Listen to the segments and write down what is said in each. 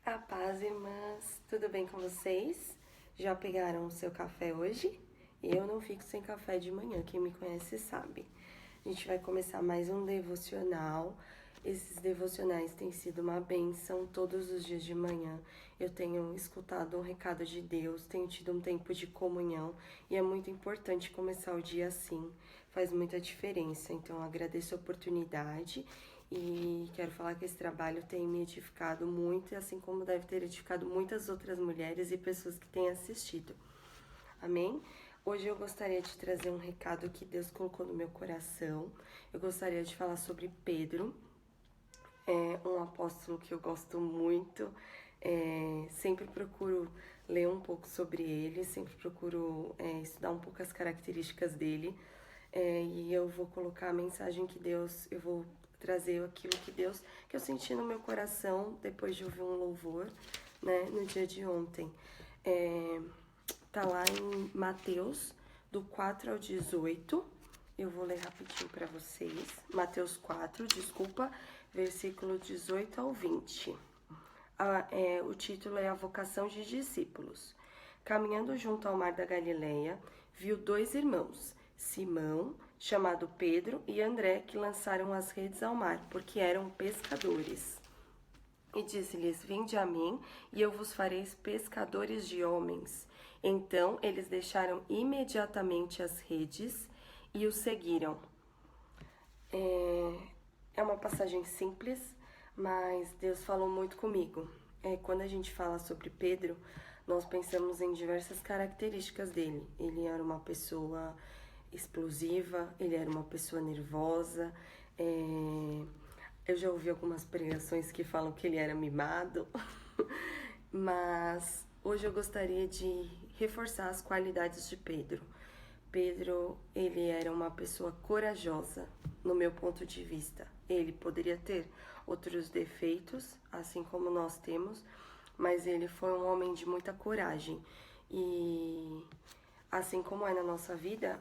A paz, irmãs, tudo bem com vocês? Já pegaram o seu café hoje? Eu não fico sem café de manhã, quem me conhece sabe. A gente vai começar mais um devocional. Esses devocionais têm sido uma bênção todos os dias de manhã. Eu tenho escutado um recado de Deus, tenho tido um tempo de comunhão e é muito importante começar o dia assim. Faz muita diferença, então agradeço a oportunidade e quero falar que esse trabalho tem me edificado muito, assim como deve ter edificado muitas outras mulheres e pessoas que têm assistido. Amém? Hoje eu gostaria de trazer um recado que Deus colocou no meu coração. Eu gostaria de falar sobre Pedro, um apóstolo que eu gosto muito. Sempre procuro ler um pouco sobre ele, sempre procuro estudar um pouco as características dele. E eu vou colocar a mensagem que Deus, eu vou trazer aquilo que eu senti no meu coração depois de ouvir um louvor, né, no dia de ontem. Tá lá em Mateus, do 4 ao 18. Eu vou ler rapidinho para vocês. Mateus 4, desculpa, versículo 18 ao 20. O título é A Vocação de Discípulos. Caminhando junto ao mar da Galileia, viu dois irmãos, Simão, chamado Pedro, e André, que lançaram as redes ao mar, porque eram pescadores. E disse-lhes: Vinde a mim, e eu vos farei pescadores de homens. Então eles deixaram imediatamente as redes e o seguiram. É uma passagem simples, mas Deus falou muito comigo. Quando a gente fala sobre Pedro, nós pensamos em diversas características dele. Ele era uma pessoa explosiva, ele era uma pessoa nervosa. Eu já ouvi algumas pregações que falam que ele era mimado, mas hoje eu gostaria de reforçar as qualidades de Pedro. Pedro, ele era uma pessoa corajosa, no meu ponto de vista. Ele poderia ter outros defeitos, assim como nós temos, mas ele foi um homem de muita coragem. E assim como é na nossa vida,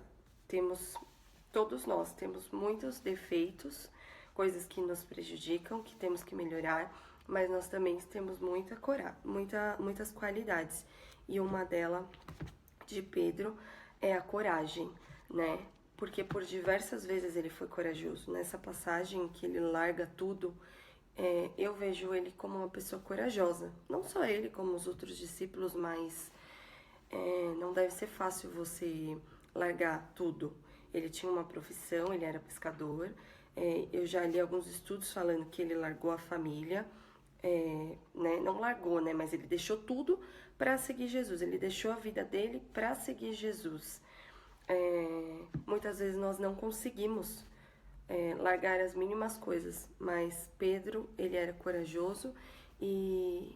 todos nós temos muitos defeitos, coisas que nos prejudicam, que temos que melhorar, mas nós também temos muitas qualidades. E uma delas de Pedro é a coragem, né? Porque por diversas vezes ele foi corajoso. Nessa passagem que ele larga tudo, eu vejo ele como uma pessoa corajosa. Não só ele, como os outros discípulos, mas não deve ser fácil você largar tudo. Ele tinha uma profissão, ele era pescador. Eu já li alguns estudos falando que ele largou a família, né? Não largou, né? Mas ele deixou tudo para seguir Jesus. Ele deixou a vida dele para seguir Jesus. Muitas vezes nós não conseguimos largar as mínimas coisas, mas Pedro, ele era corajoso e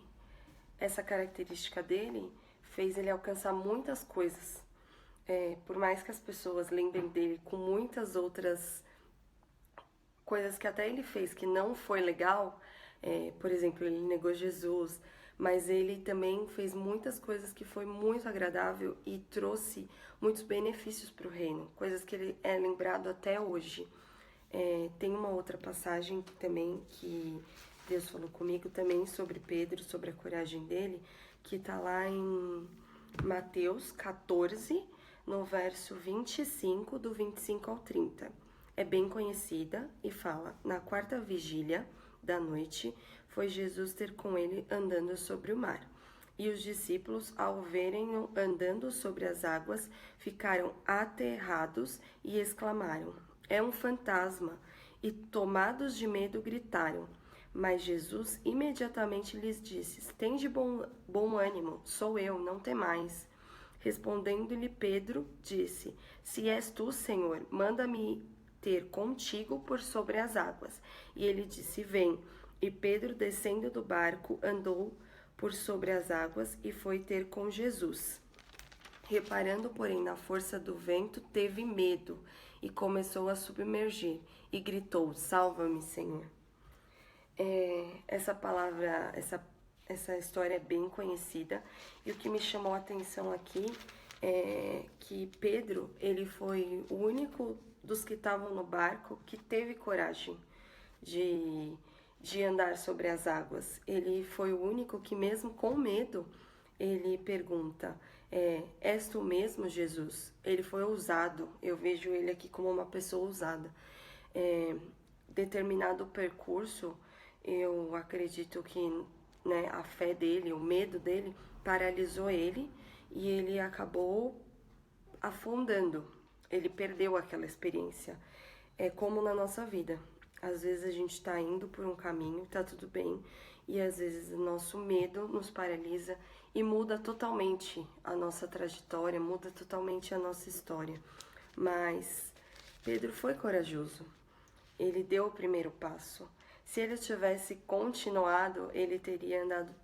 essa característica dele fez ele alcançar muitas coisas. Por mais que as pessoas lembrem dele com muitas outras coisas que até ele fez que não foi legal, por exemplo, ele negou Jesus, mas ele também fez muitas coisas que foi muito agradável e trouxe muitos benefícios para o reino, coisas que ele é lembrado até hoje. Tem uma outra passagem também que Deus falou comigo também sobre Pedro, sobre a coragem dele, que tá lá em Mateus 14, no verso 25, do 25 ao 30. É bem conhecida e fala: na quarta vigília da noite, foi Jesus ter com ele andando sobre o mar. E os discípulos, ao verem-no andando sobre as águas, ficaram aterrados e exclamaram: é um fantasma! E tomados de medo gritaram. Mas Jesus imediatamente lhes disse: tende bom ânimo, sou eu, não temais. Respondendo-lhe Pedro, disse: se és tu, Senhor, manda-me ter contigo por sobre as águas. E ele disse: vem. E Pedro, descendo do barco, andou por sobre as águas e foi ter com Jesus. Reparando, porém, na força do vento, teve medo e começou a submergir e gritou: salva-me, Senhor. Essa palavra, essa história é bem conhecida, e o que me chamou a atenção aqui é que Pedro, ele foi o único dos que estavam no barco que teve coragem de de andar sobre as águas. Ele foi o único que, mesmo com medo, ele pergunta: és tu mesmo, Jesus? Ele foi ousado. Eu vejo ele aqui como uma pessoa ousada. Determinado percurso, eu acredito que, né, a fé dele, o medo dele, paralisou ele e ele acabou afundando. Ele perdeu aquela experiência. É como na nossa vida. Às vezes a gente está indo por um caminho, tá tudo bem, e às vezes o nosso medo nos paralisa e muda totalmente a nossa trajetória, muda totalmente a nossa história. Mas Pedro foi corajoso. Ele deu o primeiro passo. Se ele tivesse continuado, ele teria andado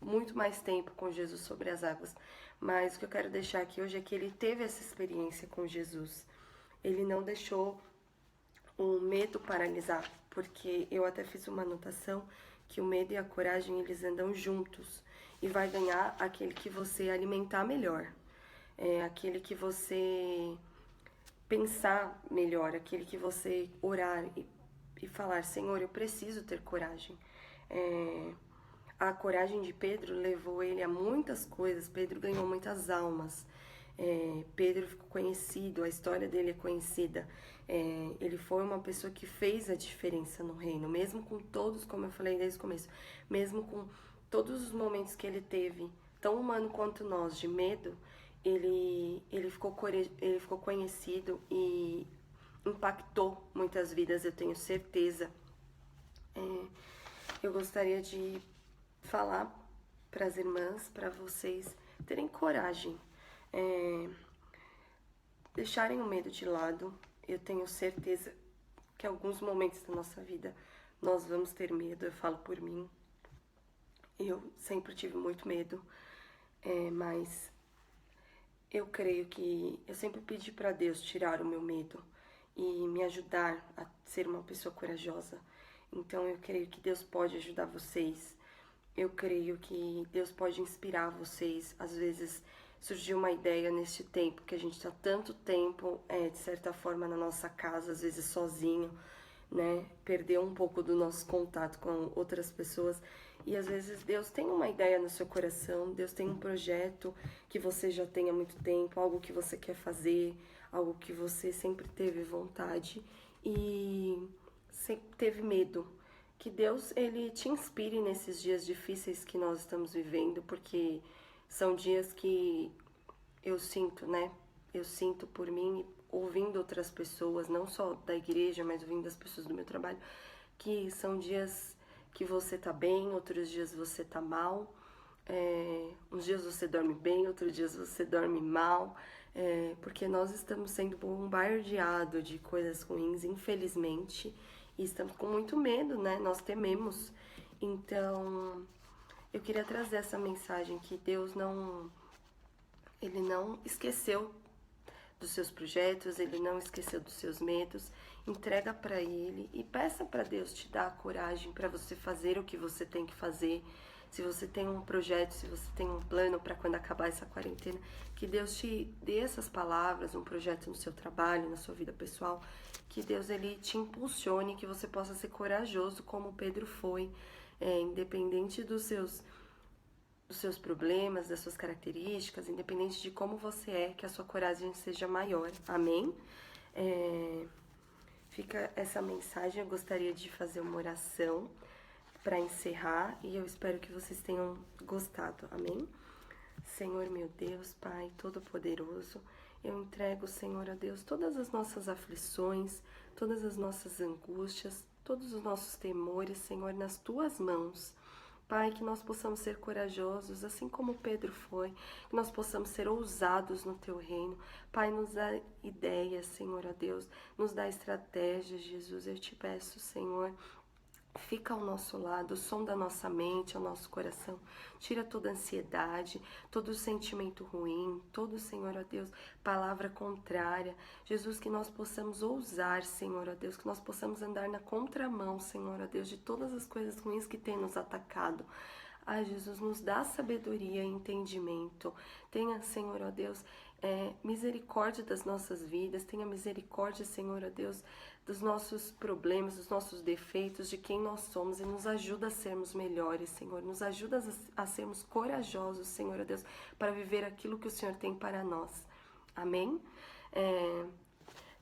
muito mais tempo com Jesus sobre as águas. Mas o que eu quero deixar aqui hoje é que ele teve essa experiência com Jesus. Ele não deixou o medo paralisar, porque eu até fiz uma anotação que o medo e a coragem, eles andam juntos. E vai ganhar aquele que você alimentar melhor. Aquele que você pensar melhor, aquele que você orar e falar: Senhor, eu preciso ter coragem. A coragem de Pedro levou ele a muitas coisas. Pedro ganhou muitas almas. Pedro ficou conhecido, a história dele é conhecida. Ele foi uma pessoa que fez a diferença no reino, mesmo com todos, como eu falei desde o começo, mesmo com todos os momentos que ele teve, tão humano quanto nós, de medo, ele ficou conhecido e impactou muitas vidas, eu tenho certeza. Eu gostaria de falar para as irmãs, para vocês terem coragem, deixarem o medo de lado. Eu tenho certeza que em alguns momentos da nossa vida nós vamos ter medo, eu falo por mim. Eu sempre tive muito medo, mas eu creio que eu sempre pedi para Deus tirar o meu medo e me ajudar a ser uma pessoa corajosa. Então eu creio que Deus pode ajudar vocês. Eu creio que Deus pode inspirar vocês. Às vezes surgiu uma ideia neste tempo, que a gente está tanto tempo, de certa forma, na nossa casa, às vezes sozinho, né? Perdeu um pouco do nosso contato com outras pessoas. E às vezes Deus tem uma ideia no seu coração, Deus tem um projeto que você já tem há muito tempo, algo que você quer fazer, algo que você sempre teve vontade e sempre teve medo. Que Deus, ele te inspire nesses dias difíceis que nós estamos vivendo, porque são dias que eu sinto, né? Eu sinto por mim, ouvindo outras pessoas, não só da igreja, mas ouvindo as pessoas do meu trabalho, que são dias que você tá bem, outros dias você tá mal. Uns dias você dorme bem, outros dias você dorme mal, porque nós estamos sendo bombardeados de coisas ruins, infelizmente, e estamos com muito medo, né? Nós tememos. Então, eu queria trazer essa mensagem que Deus ele não esqueceu dos seus projetos, ele não esqueceu dos seus medos. Entrega para ele e peça para Deus te dar a coragem para você fazer o que você tem que fazer. Se você tem um projeto, se você tem um plano para quando acabar essa quarentena, que Deus te dê essas palavras, um projeto no seu trabalho, na sua vida pessoal, que Deus ele te impulsione, que você possa ser corajoso como Pedro foi, independente dos seus problemas, das suas características, independente de como você é, que a sua coragem seja maior. Amém? Fica essa mensagem, eu gostaria de fazer uma oração para encerrar e eu espero que vocês tenham gostado, amém? Senhor meu Deus, Pai Todo-Poderoso, eu entrego, Senhor, a Deus, todas as nossas aflições, todas as nossas angústias, todos os nossos temores, Senhor, nas Tuas mãos. Pai, que nós possamos ser corajosos, assim como Pedro foi, que nós possamos ser ousados no Teu reino. Pai, nos dá ideias, Senhor, a Deus, nos dá estratégias, Jesus, eu te peço, Senhor. Fica ao nosso lado, sonda a nossa mente, ao nosso coração, tira toda ansiedade, todo sentimento ruim, todo, Senhor, ó Deus, palavra contrária. Jesus, que nós possamos ousar, Senhor, ó Deus, que nós possamos andar na contramão, Senhor, ó Deus, de todas as coisas ruins que tem nos atacado. Ai, Jesus, nos dá sabedoria e entendimento. Tenha, Senhor, ó Deus, misericórdia das nossas vidas. Tenha misericórdia, Senhor, ó Deus, dos nossos problemas, dos nossos defeitos, de quem nós somos, e nos ajuda a sermos melhores, Senhor. Nos ajuda a sermos corajosos, Senhor, ó Deus, para viver aquilo que o Senhor tem para nós. Amém?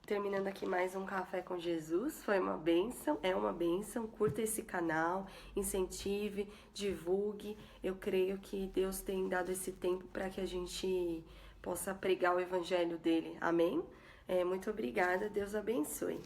Terminando aqui mais um Café com Jesus, foi uma bênção, é uma bênção. Curta esse canal, incentive, divulgue. Eu creio que Deus tem dado esse tempo para que a gente possa pregar o evangelho dele. Amém? Muito obrigada, Deus abençoe.